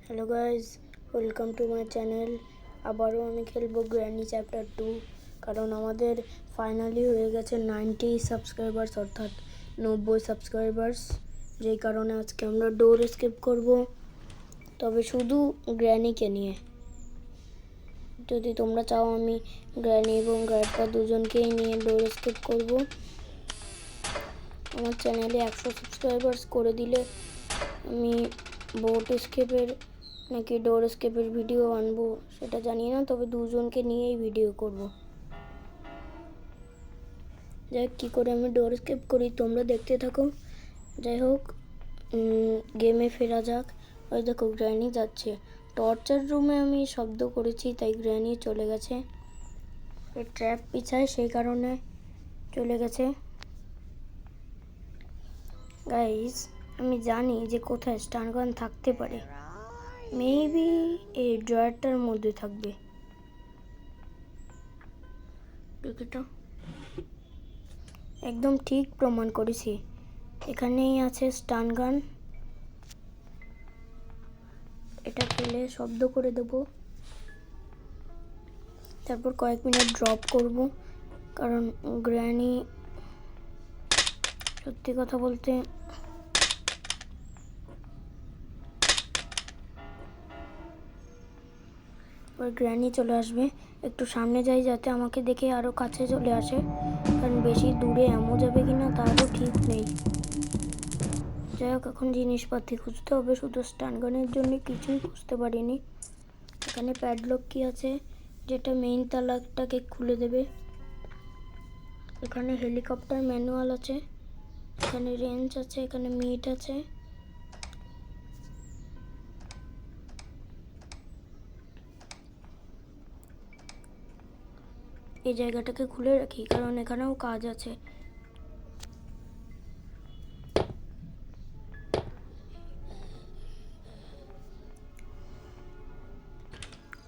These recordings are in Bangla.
Hello guys, welcome to my channel. আবারও আমি খেলবো গ্র্যানি চ্যাপ্টার 2, কারণ আমাদের ফাইনালি হয়ে গেছে 90 সাবস্ক্রাইবার্স, অর্থাৎ 90 সাবস্ক্রাইবার্স। যেই কারণে আজকে আমরা ডোর এস্কেপ করব, তবে শুধু গ্র্যানিকে নিয়ে। যদি তোমরা চাও আমি গ্র্যানি এবং গ্র্যান্ডপা দুজনকেই নিয়ে ডোর এস্কেপ করব। আমার চ্যানেলে 100 সাবস্ক্রাইবার্স করে দিলে আমি বোট এস্কেপের নাকি ডোর এস্কেপের ভিডিও আনবো সেটা জানি না, তবে দুজনকে নিয়েই ভিডিও করব। যাই হোক, কী করে আমি ডোর এস্কেপ করি তোমরা দেখতে থাকো। যাই হোক, গেমে ফেরা যাক। ওই দেখো গ্র্যানি যাচ্ছে। টর্চার রুমে আমি শব্দ করেছি তাই গ্র্যানি চলে গেছে। ট্র্যাপ পিছায় সেই কারণে চলে গেছে। গাইস, আমি জানি যে কোথায় স্টানগান থাকতে পারে। মেবি এই ড্রয়ারটার মধ্যে থাকবে। দেখো, একদম ঠিক প্রমাণ করেছি। এখানেই আছে স্টানগান। এটা ফেলে শব্দ করে দেব, তারপর কয়েক মিনিট ড্রপ করব, কারণ গ্র্যানি সত্যি কথা বলতে গ্র্যানি চলে আসবে। একটু সামনে যাই যাতে আমাকে দেখে আরও কাছে চলে আসে, কারণ বেশি দূরে এমন যাবে কিনা তারও ঠিক নেই। যাই হোক, এখন জিনিসপাতি খুঁজতে হবে। শুধু স্টানগানের জন্য কিছুই খুঁজতে পারিনি। এখানে প্যাডলক কি আছে যেটা মেইন তালাটাকে খুলে দেবে। এখানে হেলিকপ্টার ম্যানুয়াল আছে, এখানে রেঞ্জ আছে, এখানে মিট আছে। এই জায়গাটাকে খুলে রাখি কারণ এখানেও কাজ আছে।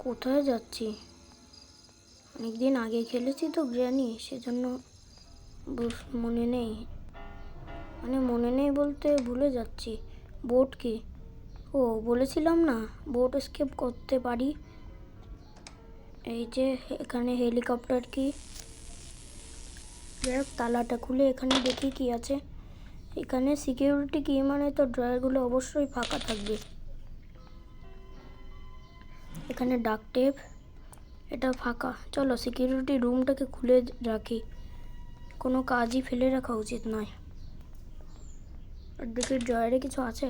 কোথায় যাচ্ছি? অনেকদিন আগে খেলেছি তো গ্র্যানি, সেজন্য মনে নেই। মনে নেই বলতে ভুলে যাচ্ছি। বোট কি? ও, বলেছিলাম না বোট এস্কেপ করতে পারি। এই যে এখানে হেলিকপ্টার কি। যাই হোক, তালাটা খুলে এখানে দেখি কি আছে। এখানে সিকিউরিটি কি, মানে তো ড্রয়ারগুলো অবশ্যই ফাঁকা থাকবে। এখানে ডাক টেপ, এটা ফাঁকা। চলো সিকিউরিটি রুমটাকে খুলে রাখি, কোনো কাজই ফেলে রাখা উচিত নয়। আর দেখি ড্রয়ারে কিছু আছে।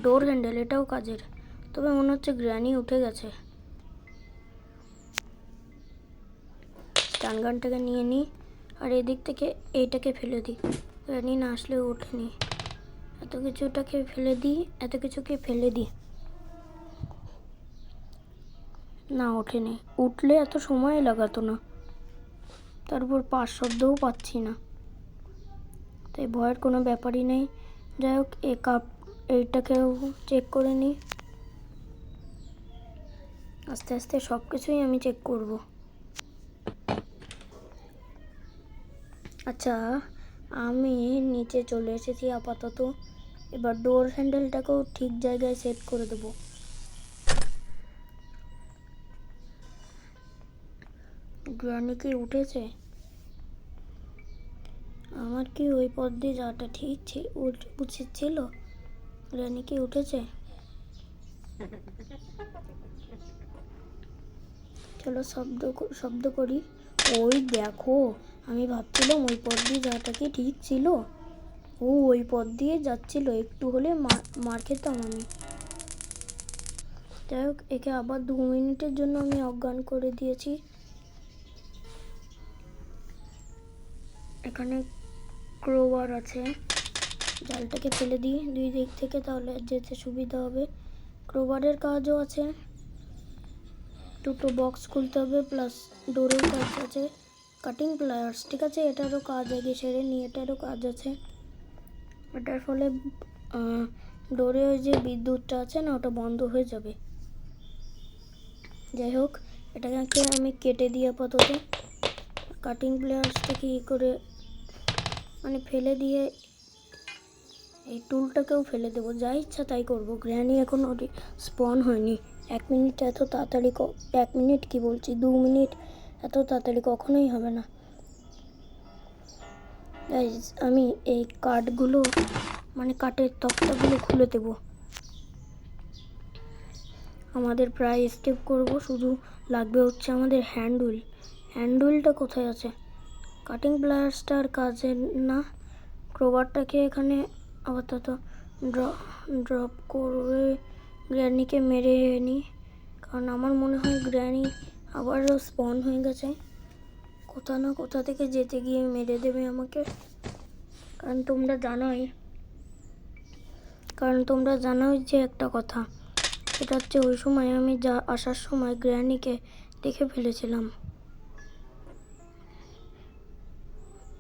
ডোর হ্যান্ডেল, এটাও কাজের, তবে মনে হচ্ছে গ্র্যানি উঠে গেছে। স্টানগানটাকে নিয়ে নিই আর এদিক থেকে এইটাকে ফেলে দিই। গ্র্যানি না আসলে ওঠেনি। এত কিছুটাকে ফেলে দিই, এত কিছুকে ফেলে দিই। না, ওঠেনি। উঠলে এত সময় লাগাতো না। তারপর পাশ শব্দও পাচ্ছি না, তাই ভয়ের কোনো ব্যাপারই নেই। যাই হোক, এইটাকেও চেক করে নিই। আস্তে আস্তে সব কিছুই আমি চেক করব। আচ্ছা, আমি নিচে চলে এসেছি আপাতত। এবার ডোর হ্যান্ডেলটাকেও ঠিক জায়গায় সেট করে দেব। গ্র্যানি কি উঠেছে? আমার কি ওই পথ দিয়ে যাওয়াটা ঠিক উচিত ছিল? গ্র্যানি কি উঠেছে? চলো শব্দ করি। ওই দেখো, আমি ভাবছিলাম ওই পথ দিয়ে যাওয়াটা কি ঠিক ছিল। ও ওই পথ দিয়ে যাচ্ছিল, একটু হলে মার খেতাম আমি। যাই হোক, একে আবার 2 মিনিটের জন্য আমি অজ্ঞান করে দিয়েছি। এখানে ক্রোবার আছে, জালটাকে ফেলে দিই 2 দিক থেকে, তাহলে যেতে সুবিধা হবে। ক্রোবারের কাজও আছে, 2টো বক্স খুলতে হবে, প্লাস ডোরের কাজ আছে। কাটিং প্লায়ার্স, ঠিক আছে, এটারও কাজ আগে সেরে নিই। এটারও কাজ আছে। এটার ফলে ডোরে ওই যে বিদ্যুৎটা আছে না, ওটা বন্ধ হয়ে যাবে। যাই হোক, এটাকে আমি কেটে দিই আপাতত। কাটিং প্লেয়ার্সটাকে করে ফেলে দিয়ে এই টুলটাকেও ফেলে দেবো, যা ইচ্ছা তাই করবো। গ্র্যানি এখনও স্পন হয়নি। 1 মিনিট এত তাড়াতাড়ি 1 মিনিট কি বলছি, 2 মিনিট এত তাড়াতাড়ি কখনোই হবে না। গাইজ আমি এই কাঠগুলো মানে কাঠের তক্তাগুলো খুলে দেবো। আমাদের প্রায় স্কেপ করব, শুধু লাগবে হচ্ছে আমাদের হ্যান্ডউইলটা কোথায় আছে? কাটিং প্লায়ার্সটা আর কাজের না। ক্রোবারটাকে এখানে আপাতত ড্রপ করে গ্র্যানিকে মেরে নিই, কারণ আমার মনে হয় গ্র্যানি আবারও স্পন হয়ে গেছে। কোথা না কোথা থেকে যেতে গিয়ে মেরে দেবে আমাকে, কারণ তোমরা জানোই যে একটা কথা, সেটা হচ্ছে ওই সময় আমি আসার সময় গ্র্যানিকে দেখে ফেলেছিলাম।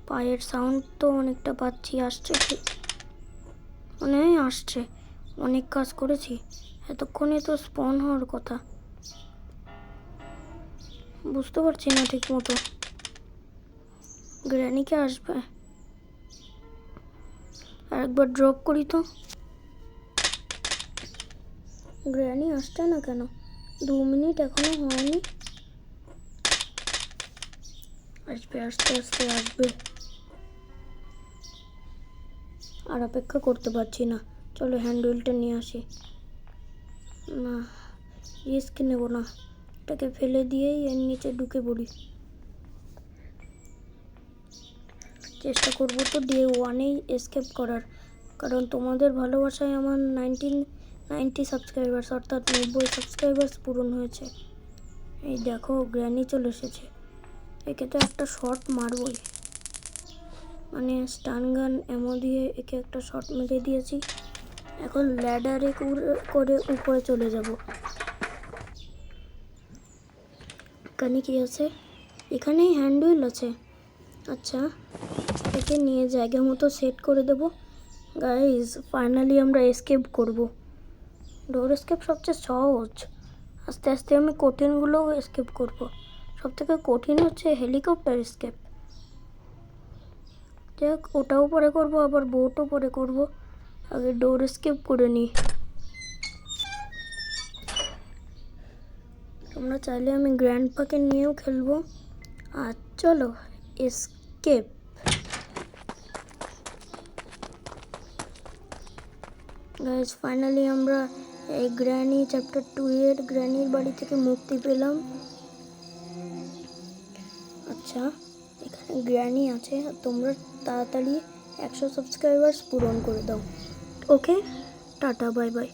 পায়ের সাউন্ড তো অনেকটা পাচ্ছি, আসছে কি মনে হয় আসছে। অনেক কাজ করেছি, এতক্ষণে তো স্পন হওয়ার কথা। বুঝতে পারছি না ঠিক মতো গ্র্যানিকে আসবে। আর একবার ড্রপ করি তো। গ্র্যানি আসছে না কেন? 2 মিনিট এখনো হয়নি। আসবে, আস্তে আস্তে আসবে। আর অপেক্ষা করতে পারছি না, চলো হ্যান্ডউইলটা নিয়ে আসি। না, রিস্ক নেব না, এটাকে ফেলে দিয়েই এর নিচে ঢুকে পড়ি। চেষ্টা করবো তো ডে 1-এই এসকেপ করার, কারণ তোমাদের ভালোবাসায় আমার 90 সাবস্ক্রাইবার্স অর্থাৎ 90 সাবস্ক্রাইবার্স পূরণ হয়েছে। এই দেখো গ্র্যানি চলে এসেছে, একে তো একটা শট মারবই, মানে স্টান গান এমো দিয়ে একে একটা শট মেরে দিয়েছি। এখন ল্যাডারে করে উপরে চলে যাব। এখানে কি আছে? এখানেই হ্যান্ডউইল আছে। আচ্ছা, একে নিয়ে জায়গা মতো সেট করে দেব। গাইজ ফাইনালি আমরা এসকেপ করব। ডোর এসকেপ সবচেয়ে সহজ, আস্তে আস্তে আমি কঠিনগুলোও এসকেপ করব। সবথেকে কঠিন হচ্ছে হেলিকপ্টার এসকেপ। যাক, ওটাও পরে করব, আবার বোটও পরে করব। আগে ডোর এসকেপ করে নিই। তোমরা চাইলে আমি গ্র্যান্ডপাকে নিয়েও খেলবো। আর চলো এসকেপ। গাইজ ফাইনালি আমরা এই গ্র্যানি চ্যাপ্টার 2 এর গ্র্যানির বাড়ি থেকে মুক্তি পেলাম। আচ্ছা, এখানে গ্র্যানি আছে, আর তোমরা তাড়াতাড়ি 100 সাবস্ক্রাইবার্স পূরণ করে দাও। ওকে, টাটা, বাই বাই।